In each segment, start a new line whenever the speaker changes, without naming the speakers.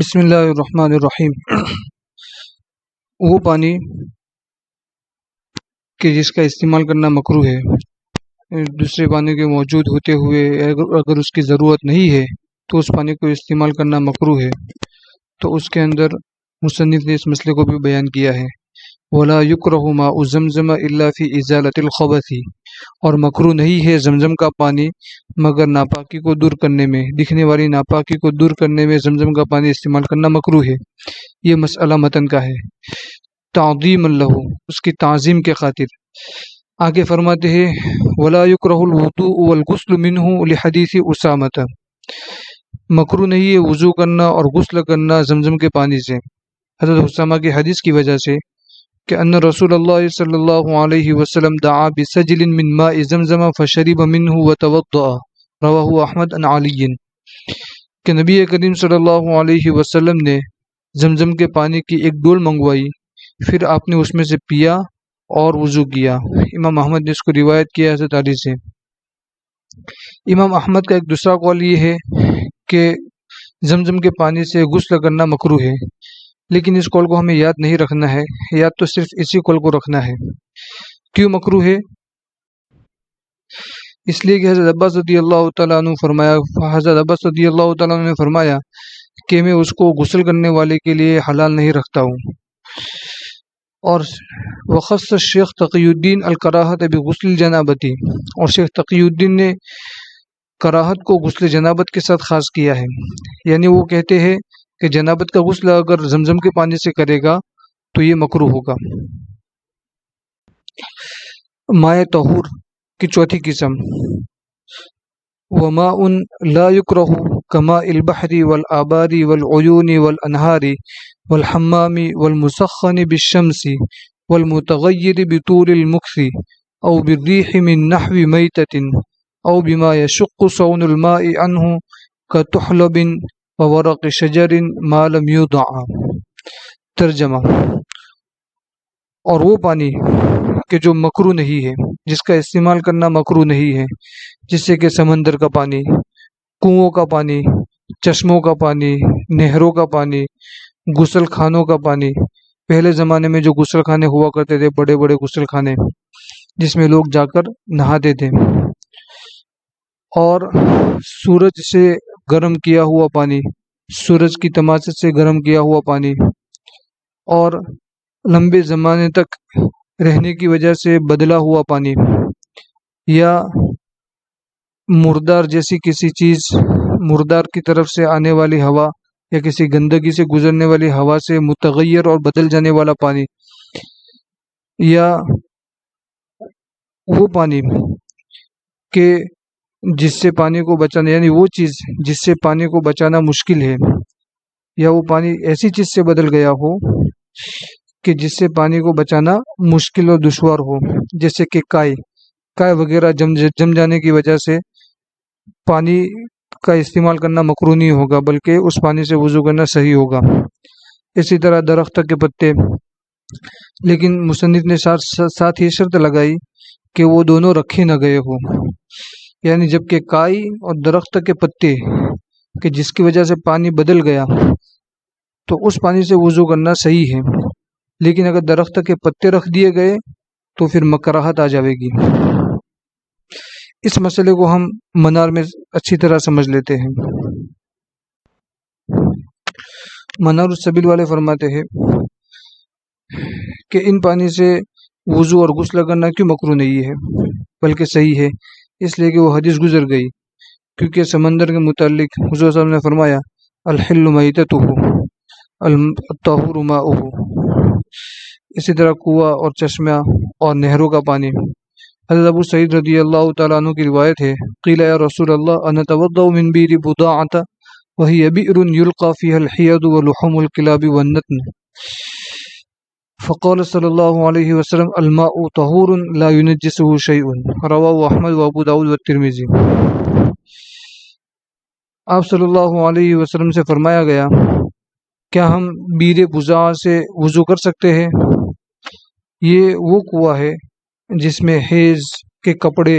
بسم اللہ الرحمن الرحیم۔ وہ پانی کہ جس کا استعمال کرنا مکروہ ہے، دوسرے پانی کے موجود ہوتے ہوئے اگر اس کی ضرورت نہیں ہے تو اس پانی کو استعمال کرنا مکروہ ہے، تو اس کے اندر مصنف نے اس مسئلے کو بھی بیان کیا ہے۔ وَلَا يُكْرَهُ مَاءُ زَمْزَمَ إِلَّا فِي إِزَالَةِ الْخَبَثِ، اور مکروہ نہیں ہے زمزم کا پانی مگر ناپاکی کو دور کرنے میں، دکھنے والی ناپاکی کو دور کرنے میں زمزم کا پانی استعمال کرنا مکروہ ہے۔ یہ مسئلہ متن کا ہے، تعظیم لہ، اس کی تعظیم کے خاطر۔ آگے فرماتے ہیں وَلَا يُكْرَهُ الْوُضُوءُ وَالْغُسْلُ مِنْهُ لِحَدِيثِ أُسَامَةَ، مکروہ نہیں ہے وضو کرنا اور غسل کرنا زمزم کے پانی سے، حضرت اسامہ کی حدیث کی وجہ سے کہ ان رسول اللہ صلی اللہ علیہ وسلم دعا بسجل من ماء زمزم فشرب منه وتوضأ، رواہ احمد عن علی، کہ نبی کریم صلی اللہ علیہ وسلم نے زمزم کے پانی کی ایک ڈول منگوائی، پھر آپ نے اس میں سے پیا اور وضو کیا۔ امام احمد نے اس کو روایت کیا حضرت علی سے۔ امام احمد کا ایک دوسرا قول یہ ہے کہ زمزم کے پانی سے غسل کرنا مکروہ ہے، لیکن اس قول کو ہمیں یاد نہیں رکھنا ہے، یاد تو صرف اسی قول کو رکھنا ہے۔ کیوں مکروہ ہے؟ اس لیے کہ حضرت عباس رضی اللہ تعالیٰ عنہ نے فرمایا کہ میں اس کو غسل کرنے والے کے لیے حلال نہیں رکھتا ہوں۔ اور وخص شیخ تقی الدین الکراہت بغسل الجنابتی، اور شیخ تقی الدین نے کراہت کو غسل جنابت کے ساتھ خاص کیا ہے، یعنی وہ کہتے ہیں کہ جنابت کا غسل اگر زمزم کے پانی سے کرے گا تو یہ مکروہ ہوگا۔ مائع طہور کی چوتھی قسم، وماء لا يكره كماء البحر والآبار والعيون والأنهار والحمام والمسخن بالشمس والمتغير بطول المكث أو بالريح من نحو ميتة أو بما يشق صون الماء عنه كتحلب وورق شجر ما لم يوضع۔ ترجمہ، اور وہ پانی کہ جو مکروہ نہیں ہے، جس کا استعمال کرنا مکروہ نہیں ہے، جیسے کہ سمندر کا پانی، کنووں کا پانی، چشموں کا پانی، نہروں کا پانی، غسل خانوں کا پانی۔ پہلے زمانے میں جو غسل خانے ہوا کرتے تھے، بڑے بڑے غسل خانے جس میں لوگ جا کر نہاتے تھے، اور سورج سے گرم کیا ہوا پانی، سورج کی تماچت سے گرم کیا ہوا پانی، اور لمبے زمانے تک رہنے کی وجہ سے بدلا ہوا پانی، یا مردار جیسی کسی چیز، مردار کی طرف سے آنے والی ہوا یا کسی گندگی سے گزرنے والی ہوا سے متغیر اور بدل جانے والا پانی، یا وہ پانی کہ جس سے پانی کو بچانا، یعنی وہ چیز جس سے پانی کو بچانا مشکل ہے، یا وہ پانی ایسی چیز سے بدل گیا ہو کہ جس سے پانی کو بچانا مشکل اور دشوار ہو، جیسے کہ کائے وغیرہ جم جانے کی وجہ سے پانی کا استعمال کرنا مکروہ نہیں ہوگا، بلکہ اس پانی سے وضو کرنا صحیح ہوگا۔ اسی طرح درخت کے پتے، لیکن مصنف نے ساتھ ہی شرط لگائی کہ وہ دونوں رکھے نہ گئے ہوں، یعنی جب کہ کائی اور درخت کے پتے کہ جس کی وجہ سے پانی بدل گیا تو اس پانی سے وضو کرنا صحیح ہے، لیکن اگر درخت کے پتے رکھ دیے گئے تو پھر مکراہت آ جائے گی۔ اس مسئلے کو ہم منار میں اچھی طرح سمجھ لیتے ہیں۔ منار السبیل والے فرماتے ہیں کہ ان پانی سے وضو اور غسل کرنا کیوں مکروہ نہیں ہے بلکہ صحیح ہے، اس لیے کہ وہ حدیث گزر گئی، کیونکہ سمندر کے متعلق حضور صاحب نے فرمایا الحل میتتہ الطہور ماؤہ۔ اسی طرح کنواں اور چشمہ اور نہروں کا پانی۔ حضرت ابو سعید رضی اللہ تعالیٰ عنہ کی روایت ہے قیل یا رسول اللہ انا اتوضأ من بئر بضاعة وهي بئر يلقى فيها الحيض ولحوم الكلاب والنتن، فقال صلی اللہ علیہ وسلم الماء طہور لا ينجسه شيء، رواه احمد وابو داود والترمذی۔ آپ صلی اللہ علیہ وسلم سے فرمایا گیا کیا ہم بئر بضاعہ سے وضو کر سکتے ہیں؟ یہ وہ کنواں ہے جس میں حیض کے کپڑے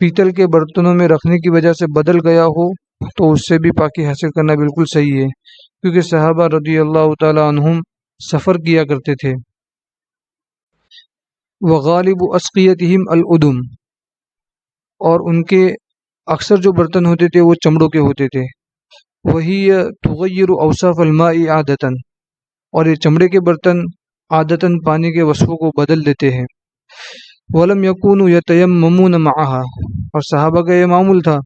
پیتل کے برتنوں میں رکھنے کی وجہ سے بدل گیا ہو تو اس سے بھی پاکی حاصل کرنا بالکل صحیح ہے، کیونکہ صحابہ رضی اللہ تعالی عنہم سفر کیا کرتے تھے۔ وغالب اسقیتہم الادم، اور ان کے اکثر جو برتن ہوتے تھے وہ چمڑوں کے ہوتے تھے۔ وہی تغیر اوصاف الماء عادتاً، اور یہ چمڑے کے برتن عادتاً پانی کے وصفوں کو بدل دیتے ہیں۔ ولم یکونوا یتیممون معها، اور صحابہ کا یہ معمول تھا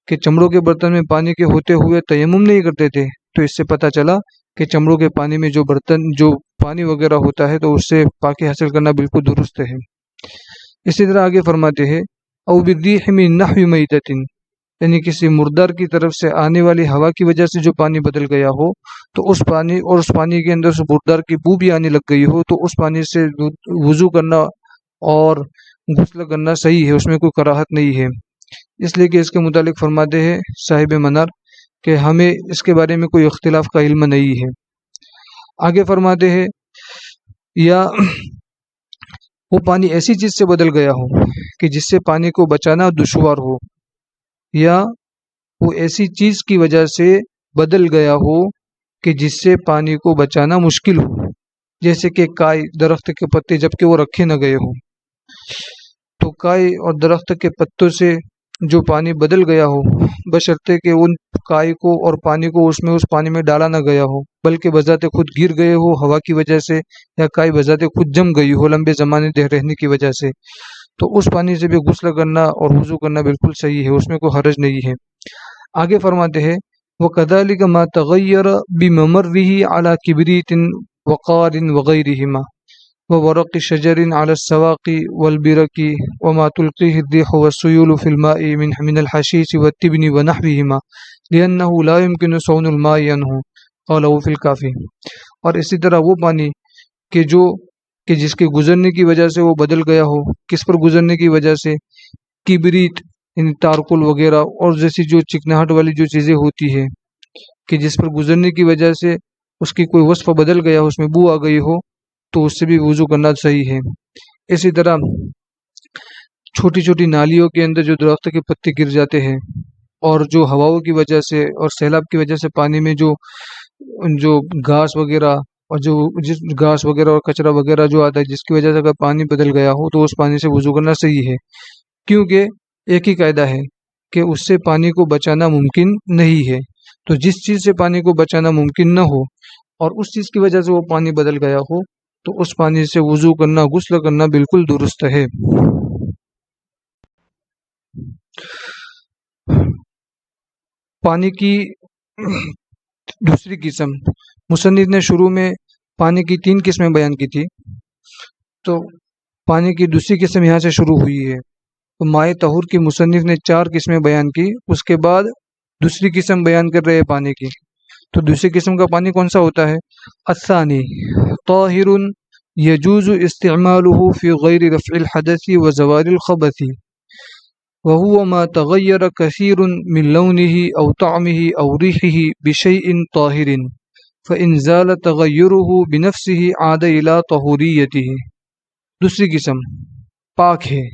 کہ چمڑوں کے برتن میں پانی کے ہوتے ہوئے تیمم نہیں کرتے تھے، تو اس سے پتہ چلا کہ چمڑوں کے پانی میں جو پانی وغیرہ ہوتا ہے تو اس سے پاکی حاصل کرنا بالکل درست ہے۔ اسی طرح آگے فرماتے ہیں او بالریح من نحو میتۃ، یعنی کسی مردار کی طرف سے آنے والی ہوا کی وجہ سے جو پانی بدل گیا ہو تو اس پانی کے اندر سے مردار کی بو بھی آنے لگ گئی ہو تو اس پانی سے وضو کرنا اور غسل کرنا صحیح ہے، اس میں کوئی کراہت نہیں ہے، اس لیے کہ اس کے متعلق فرماتے ہیں صاحب منار کہ ہمیں اس کے بارے میں کوئی اختلاف کا علم نہیں ہے۔ آگے فرماتے ہیں یا وہ پانی ایسی چیز سے بدل گیا ہو کہ جس سے پانی کو بچانا دشوار ہو، یا وہ ایسی چیز کی وجہ سے بدل گیا ہو کہ جس سے پانی کو بچانا مشکل ہو، جیسے کہ کائی، درخت کے پتے جب کہ وہ رکھے نہ گئے ہوں تو کائی اور درخت کے پتوں سے جو پانی بدل گیا ہو، بشرطے کہ ان کائی کو اور پانی کو اس پانی میں ڈالا نہ گیا ہو بلکہ بذات خود گر گئے ہو ہوا کی وجہ سے، یا کائی بذات خود جم گئی ہو لمبے زمانے رہنے کی وجہ سے، تو اس پانی سے بھی غسل کرنا اور وضو کرنا بالکل صحیح ہے، اس میں کوئی حرج نہیں ہے۔ آگے فرماتے ہیں وَكَذَلِكَ مَا تَغَيَّرَ بِمَمَرِّهِ عَلَى كِبْرِيتٍ وَقَارٍ وَغَيْرِهِمَا وورق شجر على السواق والبرك وما تلقيه الريح والسيول في الماء من الحشيش والتبن ونحوهما لأنه لا يمكن صون الماء عنه قاله في الكافي۔ اور اسی طرح وہ پانی کہ جس کے گزرنے کی وجہ سے وہ بدل گیا ہو، کس پر گزرنے کی وجہ سے؟ کبریت یعنی تارکل وغیرہ اور جیسی جو چکناہٹ والی جو چیزیں ہوتی ہے کہ جس پر گزرنے کی وجہ سے اس کی کوئی وصف بدل گیا ہو، اس میں بو آ گئی ہو تو اس سے بھی وضو کرنا صحیح ہے۔ اسی طرح چھوٹی چھوٹی نالیوں کے اندر جو درخت کے پتے گر جاتے ہیں اور جو ہواؤں کی وجہ سے اور سیلاب کی وجہ سے پانی میں جو گھاس وغیرہ اور گھاس وغیرہ اور کچرا وغیرہ جو آتا ہے جس کی وجہ سے اگر پانی بدل گیا ہو تو اس پانی سے وضو کرنا صحیح ہے، کیونکہ ایک ہی قاعدہ ہے کہ اس سے پانی کو بچانا ممکن نہیں ہے، تو جس چیز سے پانی کو بچانا ممکن نہ ہو اور اس چیز کی وجہ سے وہ پانی بدل گیا ہو تو اس پانی سے وضو کرنا، غسل کرنا بالکل درست ہے۔ پانی کی دوسری قسم، مصنف نے شروع میں پانی کی 3 قسمیں بیان کی تھی، تو پانی کی دوسری قسم یہاں سے شروع ہوئی ہے، تو مائع طہور کی مصنف نے 4 قسمیں بیان کی، اس کے بعد دوسری قسم بیان کر رہے ہیں پانی کی۔ تو دوسری قسم کا پانی کون سا ہوتا ہے؟ الثانی طاہر یجوز استعمالہ فی غیر رفع الحدث وزوال الخبث وهو ما تغیر کثیر من لونه او طعمه او ریحه بشیء طاہر فإن زال تغیره بنفسه عاد الى طہوریته۔ دوسری قسم پاک ہے،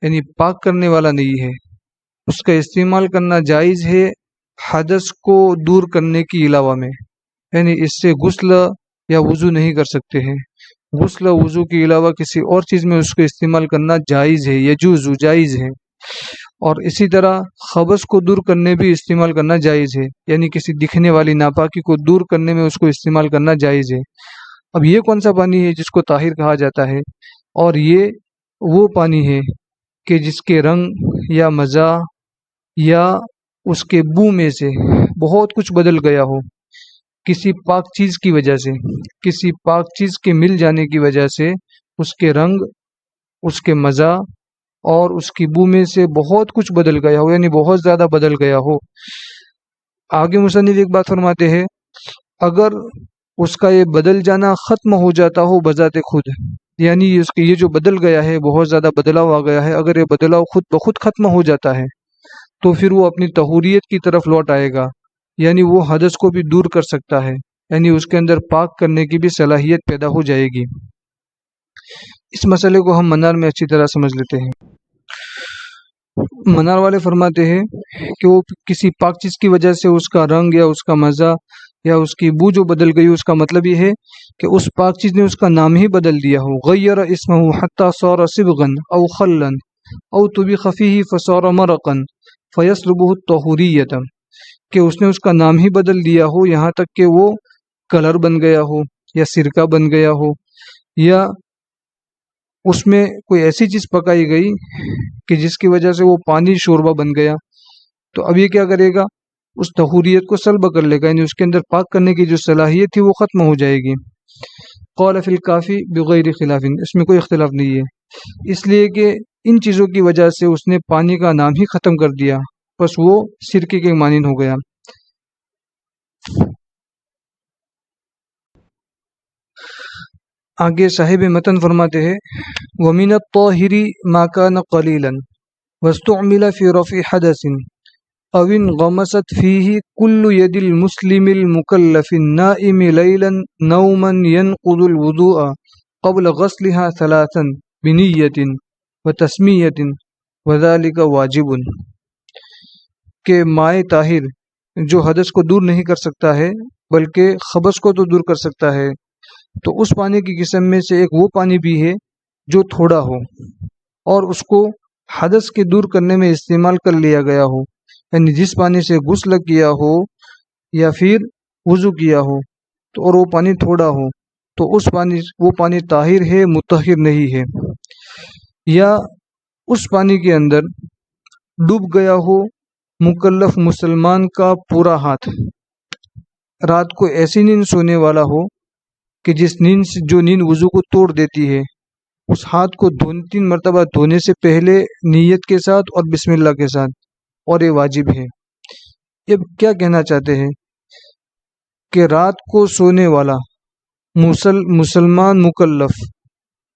یعنی پاک کرنے والا نہیں ہے، اس کا استعمال کرنا جائز ہے حدث کو دور کرنے کی علاوہ میں، یعنی اس سے غسل یا وضو نہیں کر سکتے ہیں، غسل وضو کے علاوہ کسی اور چیز میں اس کو استعمال کرنا جائز ہے، یجوز جائز ہے، اور اسی طرح خبث کو دور کرنے بھی استعمال کرنا جائز ہے، یعنی کسی دکھنے والی ناپاکی کو دور کرنے میں اس کو استعمال کرنا جائز ہے۔ اب یہ کون سا پانی ہے جس کو طاہر کہا جاتا ہے؟ اور یہ وہ پانی ہے کہ جس کے رنگ یا مزہ یا اس کے بو میں سے بہت کچھ بدل گیا ہو، کسی پاک چیز کی وجہ سے، کسی پاک چیز کے مل جانے کی وجہ سے اس کے رنگ، اس کے مزہ اور اس کی بو میں سے بہت کچھ بدل گیا ہو، یعنی بہت زیادہ بدل گیا ہو۔ آگے مصنف ایک بات فرماتے ہیں، اگر اس کا یہ بدل جانا ختم ہو جاتا ہو بذات خود، یعنی اس کے یہ جو بدل گیا ہے، بہت زیادہ بدلاؤ آ گیا ہے، اگر یہ بدلاؤ خود بخود ختم ہو جاتا ہے تو پھر وہ اپنی طہوریت کی طرف لوٹ آئے گا، یعنی وہ حدث کو بھی دور کر سکتا ہے، یعنی اس کے اندر پاک کرنے کی بھی صلاحیت پیدا ہو جائے گی۔ اس مسئلے کو ہم منار میں اچھی طرح سمجھ لیتے ہیں۔ منار والے فرماتے ہیں کہ وہ کسی پاک چیز کی وجہ سے اس کا رنگ یا اس کا مزہ یا اس کی بو جو بدل گئی، اس کا مطلب یہ ہے کہ اس پاک چیز نے اس کا نام ہی بدل دیا ہو. غیر اسمہ حتی صار صبغا او خلا او طبخ فیہ فصار مرقا فیسلبہ الطہوریۃ، کہ اس نے اس کا نام ہی بدل دیا ہو یہاں تک کہ وہ کلر بن گیا ہو یا سرکہ بن گیا ہو یا اس میں کوئی ایسی چیز پکائی گئی کہ جس کی وجہ سے وہ پانی شوربہ بن گیا. تو اب یہ کیا کرے گا؟ اس طہوریت کو سلب کر لے گا، یعنی اس کے اندر پاک کرنے کی جو صلاحیت تھی وہ ختم ہو جائے گی. قال فی الکافی بغیر خلاف، اس میں کوئی اختلاف نہیں ہے، اس لیے کہ ان چیزوں کی وجہ سے اس نے پانی کا نام ہی ختم کر دیا، بس وہ سرکے کے مانند ہو گیا. آگے صاحب متن فرماتے ہیں وَمِنَ الطَّاهِرِ مَا كَانَ قَلِيلًا وَاسْتُعْمِلَ فِي رَفْعِ حَدَثٍ أَوْ انْغَمَسَتْ فِيهِ كُلُّ يَدِ الْمُسْلِمِ الْمُكَلَّفِ النَّائِمِ لَيْلًا نَوْمًا يَنْقُضُ الْوُضُوءَ قبل غسلها ثلاثا بنیۃ وتسمیۃ وذلك واجب، کہ مائع طاہر جو حدث کو دور نہیں کر سکتا ہے بلکہ خبث کو تو دور کر سکتا ہے، تو اس پانی کی قسم میں سے ایک وہ پانی بھی ہے جو تھوڑا ہو اور اس کو حدث کے دور کرنے میں استعمال کر لیا گیا ہو، یعنی جس پانی سے غسل کیا ہو یا پھر وضو کیا ہو تو اور وہ پانی تھوڑا ہو تو وہ پانی طاہر ہے، مطہر نہیں ہے. یا اس پانی کے اندر ڈوب گیا ہو مکلف مسلمان کا پورا ہاتھ، رات کو ایسی نیند سونے والا ہو کہ جس نیند سے جو نیند وضو کو توڑ دیتی ہے، اس ہاتھ کو 2-3 مرتبہ دھونے سے پہلے نیت کے ساتھ اور بسم اللہ کے ساتھ، اور یہ واجب ہے. یہ کیا کہنا چاہتے ہیں کہ رات کو سونے والا مسلمان مکلف،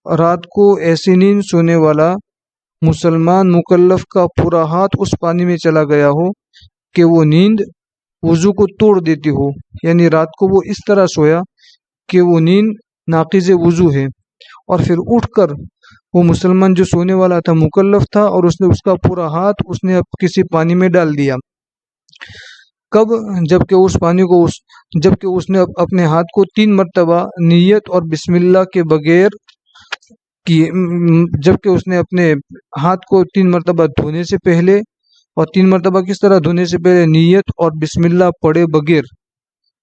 رات کو ایسی نیند سونے والا مسلمان مکلف کا پورا ہاتھ اس پانی میں چلا گیا ہو کہ وہ نیند وضو کو توڑ دیتی ہو، یعنی رات کو وہ اس طرح سویا کہ وہ نیند ناقض وضو ہے، اور پھر اٹھ کر وہ مسلمان جو سونے والا تھا مکلف تھا اور اس نے اس کا پورا ہاتھ اس نے کسی پانی میں ڈال دیا. کب؟ جبکہ اس نے اپنے ہاتھ کو 3 مرتبہ نیت اور بسم اللہ کے بغیر جبکہ اس نے اپنے ہاتھ کو 3 مرتبہ دھونے سے پہلے، اور 3 مرتبہ کس طرح دھونے سے پہلے؟ نیت اور بسم اللہ پڑھے بغیر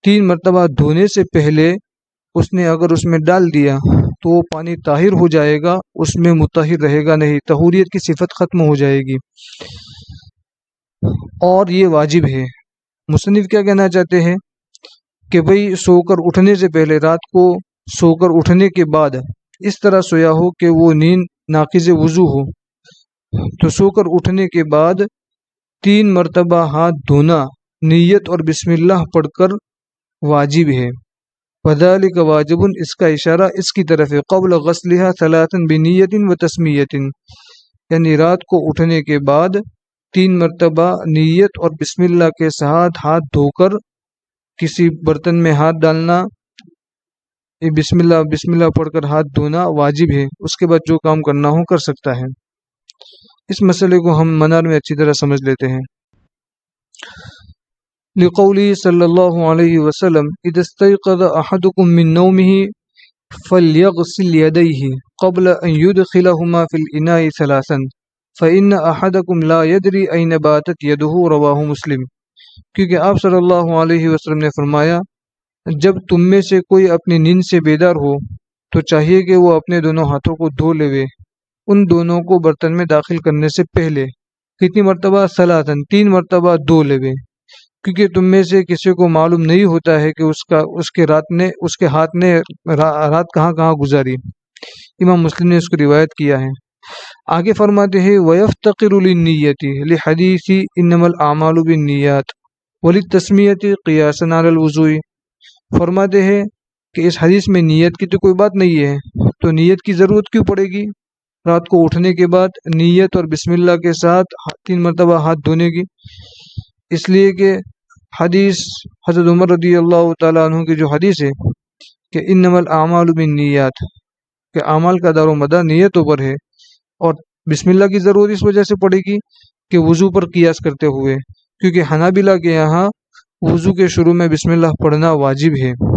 3 مرتبہ دھونے سے پہلے اس نے اگر اس میں ڈال دیا تو وہ پانی طاہر ہو جائے گا، اس میں مطہر رہے گا نہیں، طہوریت کی صفت ختم ہو جائے گی، اور یہ واجب ہے. مصنف کیا کہنا چاہتے ہیں کہ بھئی سو کر اٹھنے سے پہلے، رات کو سو کر اٹھنے کے بعد اس طرح سویا ہو کہ وہ نیند ناقض وضو ہو، تو سو کر اٹھنے کے بعد 3 مرتبہ ہاتھ دھونا نیت اور بسم اللہ پڑھ کر واجب ہے. وذالک واجب، اس کا اشارہ اس کی طرف ہے، قبل غسلها 3 بنیۃ وتسمیۃ، یعنی رات کو اٹھنے کے بعد 3 مرتبہ نیت اور بسم اللہ کے ساتھ ہاتھ دھو کر کسی برتن میں ہاتھ ڈالنا، بسم اللہ پڑھ کر ہاتھ دھونا واجب ہے. اس کے بعد جو کام کرنا ہو کر سکتا ہے. اس مسئلے کو ہم منار میں اچھی طرح سمجھ لیتے ہیں. لقولی صلی اللہ علیہ وسلم اذا استيقظ احدكم من نومه فليغسل يديه قبل ان يدخلهما في الاناء 3 فان احدكم لا يدري اين باتت يده، رواہ مسلم. کیونکہ آپ صلی اللہ علیہ وسلم نے فرمایا جب تم میں سے کوئی اپنی نیند سے بیدار ہو تو چاہیے کہ وہ اپنے دونوں ہاتھوں کو دھو لے، ان دونوں کو برتن میں داخل کرنے سے پہلے. کتنی مرتبہ؟ 3 مرتبہ دھو لے، کیونکہ تم میں سے کسی کو معلوم نہیں ہوتا ہے کہ اس کے ہاتھ نے رات کہاں گزاری. امام مسلم نے اس کو روایت کیا ہے. آگے فرماتے ہیں وَيَفْتَقِرُ لِلنِّيَّةِ لِحَدِيثِ إِنَّمَا الْأَعْمَالُ بِالنِّيَّاتِ وَلِلتَّسْمِيَّةِ قِيَاسًا عَلَى الْوُضُوءِ. فرماتے ہیں کہ اس حدیث میں نیت کی تو کوئی بات نہیں ہے، تو نیت کی ضرورت کیوں پڑے گی رات کو اٹھنے کے بعد نیت اور بسم اللہ کے ساتھ 3 مرتبہ ہاتھ دھونے کی؟ اس لیے کہ حدیث حضرت عمر رضی اللہ تعالیٰ عنہ کی جو حدیث ہے کہ انما الاعمال بالنیات، کہ اعمال کا دار و مدار نیتوں پر ہے، اور بسم اللہ کی ضرورت اس وجہ سے پڑے گی کہ وضو پر قیاس کرتے ہوئے، کیونکہ حنابلہ کے یہاں وضو کے شروع میں بسم اللہ پڑھنا واجب ہے۔